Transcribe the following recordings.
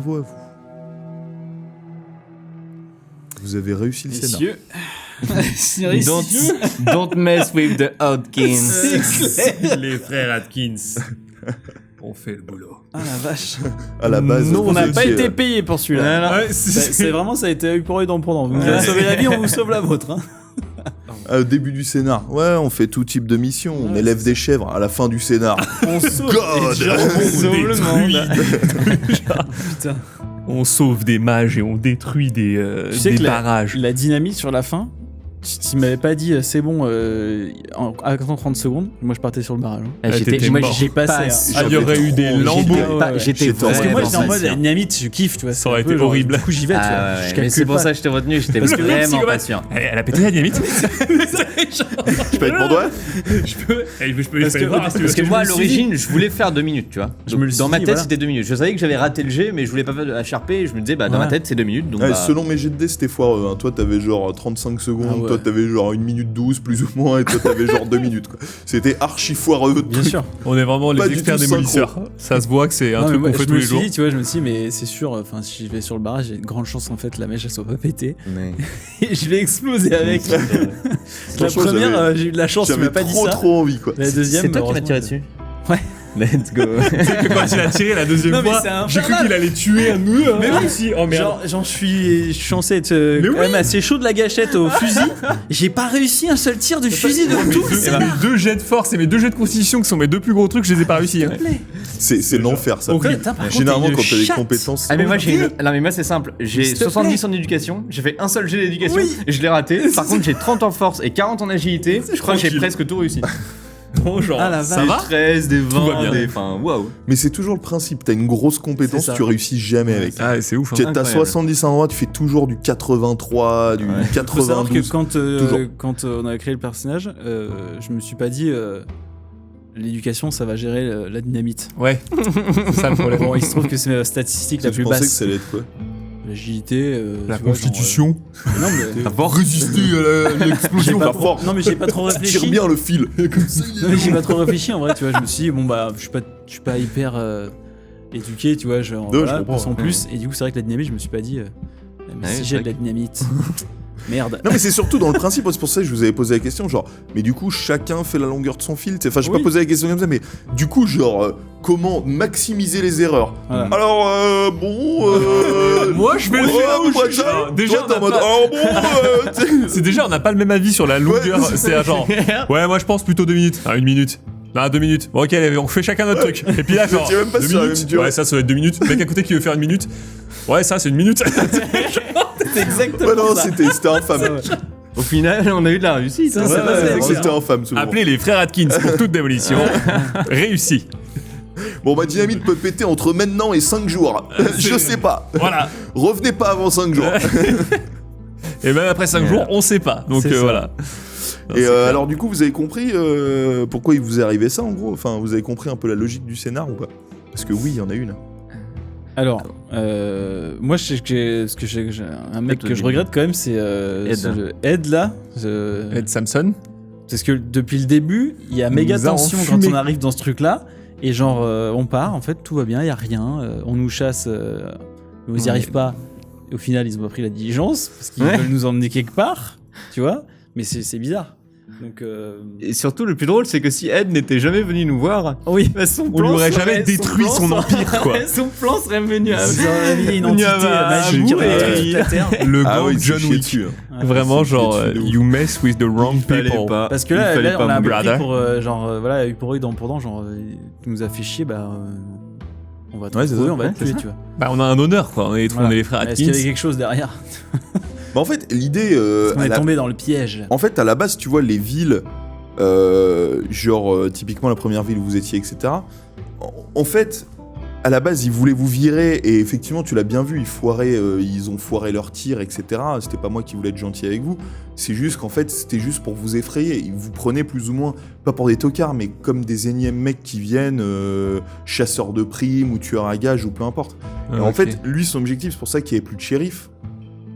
bravo à vous. Vous avez réussi le scénar. Don't mess with the Hodgkins. Les frères Atkins ont fait le boulot. Ah la vache. À la base, Non, on n'a vous pas étiez, été payé pour celui-là. Ouais, C'est vraiment, ça a été œil pour œil, dent pour dent. Vous nous avez sauvé la vie, on vous sauve la vôtre. Hein. au début du scénar. Ouais, on fait tout type de mission. On élève des chèvres. À la fin du scénar. On sauve God. on sauve le monde. Putain. On sauve des mages et on détruit des Tu sais que barrages. la dynamite sur la fin, tu m'avais pas dit c'est bon, attends 30 secondes, moi je partais sur le barrage. Ah, t'étais Moi mort. j'ai passé. Ah, il y aurait eu des lambeaux. J'étais parce que moi j'étais en mode patient. dynamite, je kiffe, tu vois. Ça aurait c'est un été peu genre, horrible. Du coup j'y vais, tu vois. Ah, Je ouais, calcule mais c'est pour pas. ça que je t'ai retenu, j'étais vraiment pas sûr. Elle a pété la dynamite. Je peux être pour toi? Je peux y voir. Parce que moi, à l'origine, je voulais faire 2 minutes, tu vois. Je me le Dans suis ma dit, tête, voilà. c'était 2 minutes. Je savais que j'avais raté le jet, mais je voulais pas faire acharper. Et je me disais, bah, dans ma Ouais. tête, c'est 2 minutes. Donc, Ouais, bah, selon mes jets de dés, c'était foireux. Hein. Toi, t'avais genre 35 secondes. Ah ouais. Toi, t'avais genre 1 minute 12, plus ou moins. Et toi, t'avais genre 2 minutes. Quoi. C'était archi foireux. votre Bien truc. sûr. On est vraiment Pas les du experts tout démolisseurs. Ça se voit que c'est un Non, mais truc moi, qu'on fait je tous me les suis jours. dit, tu vois, je me suis dit, mais c'est sûr, enfin, si je vais sur le barrage, j'ai de grandes chances en fait la mèche elle soit pas pétée. mais- Et je vais exploser avec. La Franchement, première, j'avais- j'ai eu de la chance, tu J'avais m'as pas dit ça. trop envie, quoi. La deuxième, C'est toi qui m'as tiré heureusement, dessus. Ouais. Let's go. Que quand il a tiré la deuxième Non, mais fois, c'est j'ai cru infernal. qu'il allait tuer un nous. Mais oui. aussi. Oh merde. Genre, je suis censé être Mais quand même assez chaud de la gâchette au fusil. J'ai pas réussi un seul tir de fusil de tout. Mes 2 jets de force et mes 2 jets de constitution qui sont mes 2 plus gros trucs, je les ai pas réussi. Hein. C'est l'enfer, ça. Horrible. Putain, par contre, Généralement, t'as une quand t'as des chatte. compétences. Ah mais moi j'ai une... Non mais moi c'est simple, j'ai S'il te 70 plaît. en éducation, j'ai fait un seul jet d'éducation Oui. et je l'ai raté. Par contre j'ai 30 en force et 40 en agilité, je crois que j'ai tranquille. presque tout réussi. Bon, genre, Ah, la ça vache. va 13, des va 20, bien. des... Enfin waouh. Mais c'est toujours le principe. T'as une grosse compétence, C'est ça. tu réussis jamais avec. Ah, c'est ouf. Hein. T'as Incroyable. 70 endroits, tu fais toujours du 83, du Faut savoir que 92. quand on a créé le personnage, je me suis pas dit l'éducation ça va gérer la dynamite. Ouais, c'est ça le problème. Bon, il se trouve que c'est la statistique la Je plus pensais que basse. ça allait être quoi? L'agilité, La tu vois, constitution. genre, non mais Avoir résisté à l'explosion. j'ai pas non mais j'ai pas trop Tire réfléchi. bien le fil. Comme ça, il est Non, mais j'ai pas trop réfléchi en vrai, tu vois, je me suis dit bon bah je suis pas hyper éduqué, tu vois, genre Non, voilà, je comprends. sans plus et du coup c'est vrai que la dynamite, je me suis pas dit mais Ouais, si c'est j'ai vrai de la dynamite. Merde. Non mais c'est surtout dans le principe, c'est pour ça que je vous avais posé la question, genre, mais du coup chacun fait la longueur de son fil, enfin j'ai Oui. pas posé la question comme ça, mais du coup genre, comment maximiser les erreurs? Voilà. Alors Moi, je vais le faire. Déjà, toi, t'es en on a mode, pas- alors bon, tu sais, C'est déjà, on n'a pas le même avis sur la longueur. Ouais, c'est genre, ouais, moi je pense plutôt 2 minutes. Ah, 1 minute. Ah, 2 minutes. Bon, ok, allez, on fait chacun notre truc. Et puis là, genre, tiens même pas 2 sur la minutes. même durée. Ouais, ça doit être 2 minutes. Le mec à côté qui veut faire 1 minute. Ouais, ça, c'est 1 minute. C'est exactement ouais, non, ça. c'était infâme. Au final on a eu de la réussite. Ça, hein. c'est Ouais, passé, ouais, c'est c'était infâme souvent. Appelez les frères Atkins pour toute démolition. Réussi. Bon bah dynamite peut péter entre maintenant et 5 jours. Je sais pas. Voilà. Revenez pas avant 5 jours. Et même après 5 jours, on sait pas. Donc C'est ça. voilà. Non, Et c'est clair. alors du coup vous avez compris pourquoi il vous est arrivé ça en gros? Enfin vous avez compris un peu la logique du scénar ou pas? Parce que oui il y en a une. Alors, moi, j'ai un mec que je regrette quand même, c'est Ed là. Ed Samson. Parce que depuis le début, il y a méga nous a tension quand enfumé. on arrive dans ce truc-là. Et genre, on part, en fait, tout va bien, il y a rien. On nous chasse, mais on n'y arrive pas. Et au final, ils ont pas pris la diligence parce qu'ils Ouais. veulent nous emmener quelque part, tu vois. Mais c'est bizarre. Donc, Et surtout le plus drôle c'est que si Ed n'était jamais venu nous voir, oui. son On lui aurait jamais détruit son empire, quoi. Son plan serait venu à... Ils auraient mis une On y entité va à magique bout qui aurait et- détruit toute la Terre. Le Ah gang oui, John c'est Wick. dessus. Vraiment, c'est genre, chier dessus, you mess with the wrong fallait people. pas. Parce que Il là, fallait là pas on a un peu brother. pris pour genre voilà, eu pour eux, dent pour dent, genre tu nous as fait chier, bah on va te Ouais, c'est retrouver, ça. on va Ouais, te tuer, tu vois. Bah, on a un honneur, quoi. On est les frères Est-ce qu'il y avait Atkins. quelque chose derrière? Bah en fait l'idée On à est la- tombé dans le piège. en fait à la base tu vois les villes genre typiquement la première ville où vous étiez etc. En fait à la base ils voulaient vous virer et effectivement tu l'as bien vu ils ont foiré leur tir etc. C'était pas moi qui voulais être gentil avec vous, c'est juste qu'en fait c'était juste pour vous effrayer, ils vous prenaient plus ou moins pas pour des tocards mais comme des énièmes mecs qui viennent chasseurs de primes ou tueurs à gages ou peu importe. Et en fait lui son objectif c'est pour ça qu'il n'y avait plus de shérif,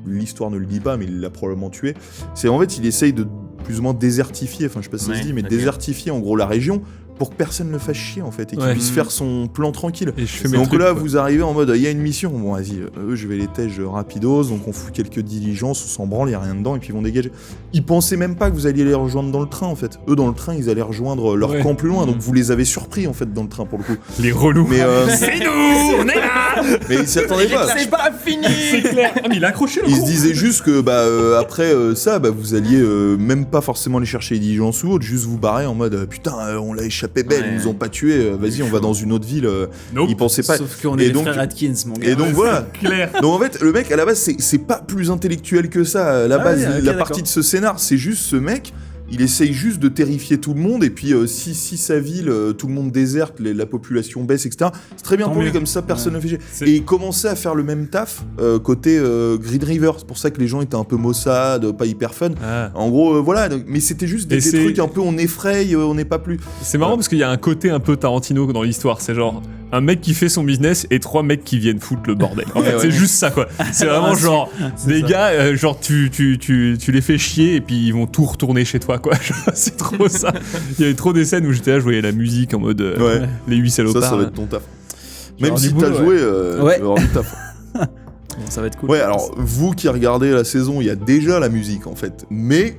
l'histoire ne le dit pas mais il l'a probablement tué, c'est en fait il essaye de plus ou moins désertifier, enfin je sais pas si ça se Ouais, dit mais ok. désertifier en gros la région pour que personne ne le fasse chier en fait et qu'il Ouais. puisse faire son plan tranquille. Et je fais mes Donc trucs, là, quoi. vous arrivez en mode, il y a une mission, bon vas-y, eux je vais les tèges rapidos, donc on fout quelques diligences, on s'en branle, il n'y a rien dedans, et puis ils vont dégager. Ils pensaient même pas que vous alliez les rejoindre dans le train en fait. Eux dans le train, ils allaient rejoindre leur Ouais. camp plus loin, donc vous les avez surpris en fait dans le train pour le coup. Les relous. Mais, C'est nous, on est là. mais ils s'y attendaient pas. C'est pas fini. C'est clair. Ah, mais il a accroché le Ils se con. disaient juste que après ça, vous alliez même pas forcément aller chercher les diligences ou autre, juste vous barrer en mode putain, on l'a échappé belle, Ouais. ils nous ont pas tués, vas-y, on va dans une autre ville. Nope. Ils pensaient pas. Sauf qu'on Et est les donc- frères Atkins, mon gars. Et donc voilà. Clair. Donc en fait, le mec à la base, c'est pas plus intellectuel que ça. À la base, ouais, ok, la d'accord. partie de ce scénar, c'est juste ce mec. Il essaye juste de terrifier tout le monde et puis si sa ville, tout le monde déserte, la population baisse, etc. C'est très bien Tant pour lui mieux. comme ça, personne ne fait chier. C'est- Et il commençait à faire le même taf côté Green River. C'est pour ça que les gens étaient un peu maussades, pas hyper fun. Ah. En gros, voilà. Mais c'était juste Et des c'est- trucs un peu on effraye, on n'est pas plus. C'est marrant parce qu'il y a un côté un peu Tarantino dans l'histoire. C'est genre un mec qui fait son business et 3 mecs qui viennent foutre le bordel. En fait, Ouais, c'est ouais. juste ça quoi. C'est vraiment genre des ça. gars, genre tu les fais chier et puis ils vont tout retourner chez toi quoi. Genre, c'est trop ça. Il y avait trop des scènes où j'étais là, je voyais la musique en mode Ouais. les 8 salopards. Ça va être ton taf. Même avoir si du t'as boulot, joué, Ouais. tu vas avoir du taf. Bon, ça va être cool. Ouais, alors vous qui regardez la saison, il y a déjà la musique en fait. Mais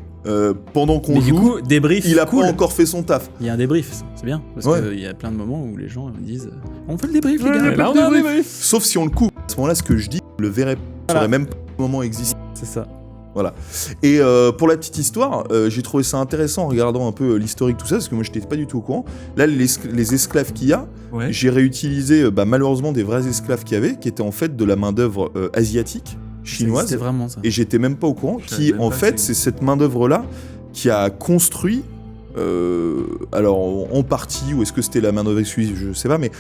pendant qu'on Mais du joue, coup, débrief. il a cool. pas encore fait son taf. Il y a un débrief, c'est bien. Parce Ouais. qu'il y a plein de moments où les gens me disent on fait le débrief, les Ouais, gars. là, on a un débrief. Sauf si on le coupe. À ce moment-là, ce que je dis, le verrait pas. Ça Voilà. aurait même pas au moment existé. C'est ça. Et pour la petite histoire, j'ai trouvé ça intéressant en regardant un peu l'historique, tout ça, parce que moi, j'étais pas du tout au courant. Là, les esclaves qu'il y a, Ouais. j'ai réutilisé malheureusement des vrais esclaves qu'il y avait, qui étaient en fait de la main-d'œuvre asiatique, chinoise. C'était vraiment ça. Et j'étais même pas au courant, Je savais qui même en pas fait que c'est cette main d'œuvre là qui a construit, alors en partie, ou est-ce que c'était la main d'œuvre exclusive, je sais pas, mais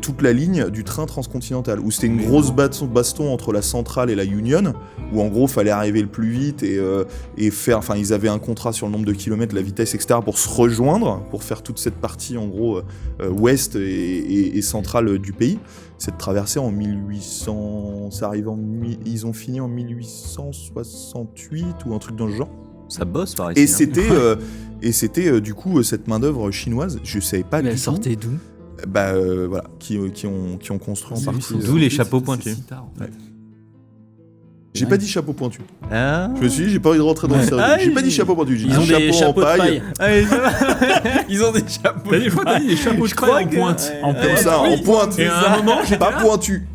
toute la ligne du train transcontinental, où c'était une Mais grosse non. baston entre la centrale et la Union, où en gros fallait arriver le plus vite et faire, enfin ils avaient un contrat sur le nombre de kilomètres, la vitesse, etc. pour se rejoindre, pour faire toute cette partie en gros ouest et centrale du pays. Cette traversée en 1800, ça arrive ils ont fini en 1868 ou un truc dans le genre. Ça bosse par ici. Et hein. c'était du coup cette main d'œuvre chinoise, je savais pas Mais du elle tout. sortait d'où Voilà, qui ont construit en C'est partie. d'où les chapeaux pointus. J'ai pas dit chapeau pointu. Ah. Je me suis dit, j'ai pas envie de rentrer dans le sérieux. Ah, j'ai pas dit chapeau pointu, j'ai Ils dit ont des chapeau en chapeaux de paille. paille. Ils ont des chapeaux. T'as dit, je crois que t'as dit les chapeaux de Je crois paille en que- pointe. En Comme ça, oui. en pointe. Et à un moment, j'étais Pas là, pointu.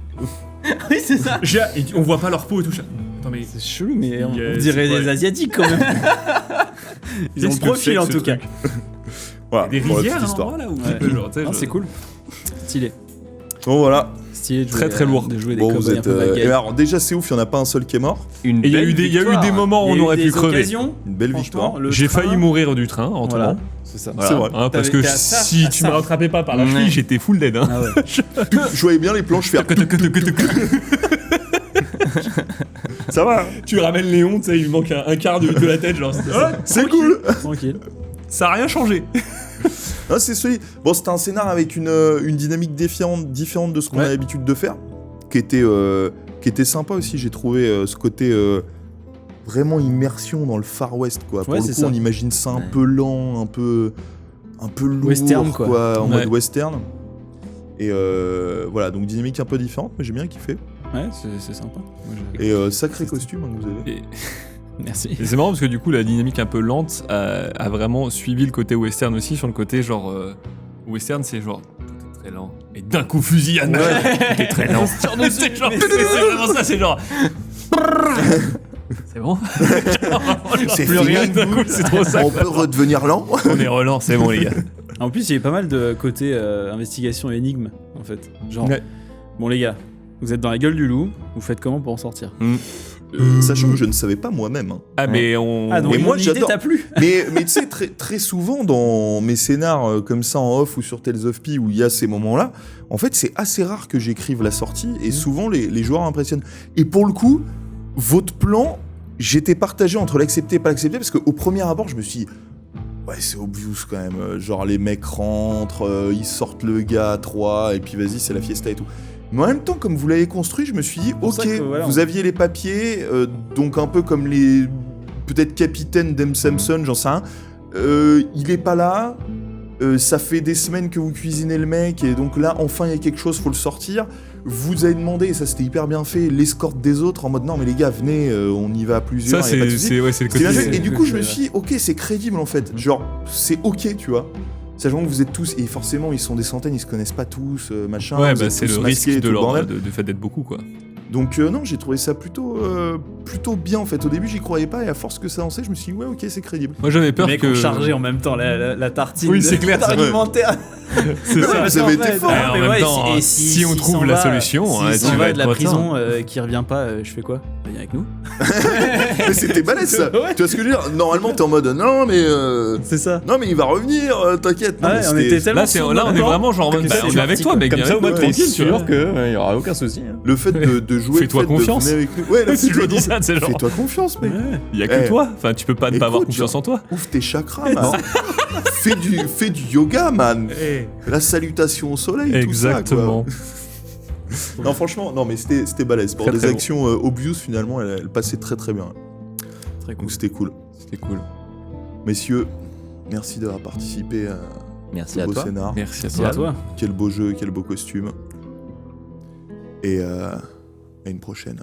Oui, c'est ça. et on voit pas leur peau et tout ça. Attends, mais C'est chelou, mais on C'est dirait quoi, des Asiatiques quand même. Ils ont Qu'est-ce le que profil c'est en que tout ce cas. truc Voilà, Des pour la rivières, petite à histoire. l'endroit là ou Ouais. genre, tu sais, Non, je- c'est cool. Stylé. Bon, voilà. Stylé de jouer, Très, très lourd. De jouer des Bon, vous cowboys un êtes. peu bad guy. Et alors, déjà, c'est ouf, il y en a pas un seul qui est mort. Une Et il y a belle eu des victoire. moments où Il y on a eu aurait pu des crever. occasions, Une belle franchement, victoire. le J'ai train- failli mourir du train en Voilà. tombant. C'est ça. Voilà, C'est vrai. hein, parce T'avais que été à ça, si à tu ça. me rattrapais pas par la Ouais. cheville, j'étais full dead. Hein. Ah ouais. Je voyais bien les planches faire. Ça va, hein. Tu ramènes Léon, tu sais, il lui manque un quart de la tête, genre. C'est cool. Tranquille. Tranquille. Ça a rien changé. Ah, c'est solide. Bon, c'était un scénar avec une dynamique différente de ce qu'on Ouais. a l'habitude de faire, qui était sympa aussi. J'ai trouvé ce côté vraiment immersion dans le Far West, quoi. Pour Ouais, le c'est coup, ça. on imagine ça un Ouais. peu lent, un peu lourd, Western, quoi. en Ouais. mode western. Et voilà, donc dynamique un peu différente, mais j'ai bien kiffé. Ouais, c'est sympa. Moi, j'ai- Et sacré costume hein, que vous avez. Et, Merci. et c'est marrant parce que du coup, la dynamique un peu lente a vraiment suivi le côté western aussi, sur le côté genre. Western, c'est genre. Tout est très lent. Et d'un coup, fusillade, machin. Tout est très lent. c'est genre. C'est vraiment ça, c'est genre. C'est bon. C'est Plus fini. rien d'un coup, c'est trop ça. On peut redevenir lent. On est relent, c'est bon, les gars. En plus, il y avait pas mal de côté investigation et énigme, en fait. Genre, Ouais. bon les gars, vous êtes dans la gueule du loup, vous faites comment pour en sortir Sachant que je ne savais pas moi-même. Hein. Ah, mais on. Ah, donc Mais mon moi, idée j'adore. t'a plu Mais tu sais, très souvent dans mes scénars comme ça en off ou sur Tales of Pi où il y a ces moments-là, en fait, c'est assez rare que j'écrive la sortie et souvent les joueurs impressionnent. Et pour le coup, votre plan, j'étais partagé entre l'accepter et pas l'accepter parce qu'au premier abord, je me suis dit, ouais, c'est obvious quand même. Genre, les mecs rentrent, ils sortent le gars à 3 et puis vas-y, c'est la fiesta et tout. Mais en même temps, comme vous l'avez construit, je me suis dit, pour ok, ça que, voilà, vous aviez les papiers, donc un peu comme les peut-être capitaine d'M. Samson, j'en sais rien. Il est pas là. Ça fait des semaines que vous cuisinez le mec, et donc là, enfin, il y a quelque chose, faut le sortir. Vous avez demandé, et ça c'était hyper bien fait, l'escorte des autres en mode non, mais les gars, venez, on y va à plusieurs. Ça, y a pas de souci. c'est le C'était côté. bien fait, et du coup, je me Ouais. suis dit, ok, c'est crédible en fait. Genre, c'est ok, tu vois. Sachant que vous êtes tous, et forcément, ils sont des centaines, ils se connaissent pas tous, machin. Ouais, vous bah êtes c'est tous le masqués risque et tout de le bordel. du fait d'être beaucoup, quoi. Donc non, j'ai trouvé ça plutôt bien en fait. Au début, j'y croyais pas, et à force que ça lançait, je me suis dit, ouais, ok, c'est crédible. Moi, j'avais Les peur mecs que. ont chargé en même temps la tartine. Oui, c'est clair, ça. Argumentaire. C'est Ouais, ça. vous avez été fort. En même temps, si on trouve la solution, si tu on vas va être de la content. prison qui revient pas, je fais quoi? Viens avec nous. Mais c'était balèze ça. Ouais. Tu vois ce que je veux dire? Normalement, t'es en mode, non, mais C'est ça. non, mais il va revenir, t'inquiète. Non, Ouais, mais on c'était- était tellement. Là, on est vraiment genre en mode, Que bah, c'est on est avec toi, mec. Comme ça, au moins, Ouais, tranquille, sûr sûr qu'il y aura aucun souci. hein. Le fait de jouer. Fais-toi le fait de confiance. venir avec nous. Ouais, là, Si je me dis ça, c'est genre. Fais-toi confiance, mec. Il y a que Eh. toi. Enfin, tu peux pas ne pas avoir Écoute, confiance en toi. Ouvre tes chakras, man. fais du yoga, man. La salutation au soleil, tout ça. Exactement. Quoi. Non, franchement, non, mais c'était balèze. Pour Très, des très bon. actions obvious, finalement, elle passait très très bien. Très cool. Donc c'était cool. C'était cool. Messieurs, merci d'avoir participé à Merci ce à beau toi. scénar. Merci à Merci à toi. toi. Quel beau jeu, quel beau costume. Et à une prochaine.